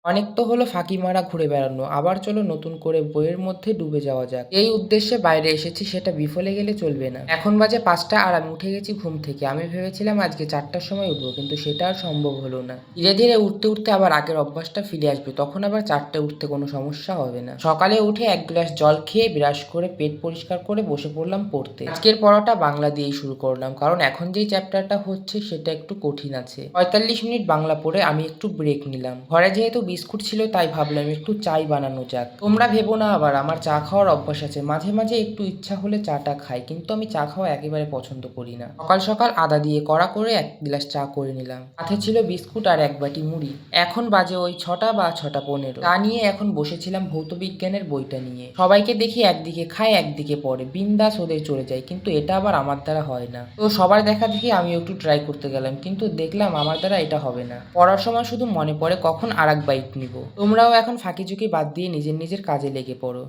অনেক তো হলো ফাঁকি মারা ঘুরে বেড়ানো, আবার চলো নতুন করে বইয়ের মধ্যে ডুবে যাওয়া যাক। এই উদ্দেশ্যে বাইরে এসেছি, সেটা বিফলে গেলে চলবে না। এখন বাজে ৫টা আর আমি উঠে গেছি ঘুম থেকে। আমি ভেবেছিলাম আজকে ৪টার সময় উঠবো, কিন্তু সেটা আর সম্ভব হলো না। ধীরে ধীরে উঠতে উঠতে আবার আগের অভ্যাসটা ফিরে আসবে, তখন আবার ৪টায় উঠতে কোনো সমস্যা হবে না। সকালে উঠে ১ গ্লাস জল খেয়ে ব্রাশ করে পেট পরিষ্কার করে বসে পড়লাম পড়তে। আজকের পড়াটা বাংলা দিয়েই শুরু করলাম, কারণ এখন যেই চ্যাপ্টারটা হচ্ছে সেটা একটু কঠিন আছে। ৪৫ মিনিট বাংলা পড়ে আমি একটু ব্রেক নিলাম। ঘরে যেহেতু বিস্কুট ছিল তাই ভাবলাম একটু চাই বানানো যাক। তোমরা ভেবো না আবার আমার চা খাওয়ার অভ্যাস আছে, মাঝে মাঝে একটু ইচ্ছা হলে চাটা খাই, কিন্তু আমি চা খাওয়া একেবারে পছন্দ করি না। সকাল সকাল আদা দিয়ে কড়া করে ১ গ্লাস চা করে নিলাম, সাথে ছিল বিস্কুট আর ১ বাটি মুড়ি। এখন বাজে ওই ৬টা বা ৬টা ১৫। তা নিয়ে এখন বসেছিলাম ভৌতবিজ্ঞানের বইটা নিয়ে। সবাইকে দেখি একদিকে খায় একদিকে পড়ে, বিন্দাস ওদের চলে যায়, কিন্তু এটা আবার আমার দ্বারা হয় না। তো সবার দেখা দেখি আমি একটু ট্রাই করতে গেলাম, কিন্তু দেখলাম আমার দ্বারা এটা হবে না। পড়ার সময় শুধু মনে পড়ে কখন আর এক বাইট নিব। তোমরাও এখন ফাঁকিঝুঁকি বাদ দিয়ে নিজের নিজের কাজে লেগে পড়ো।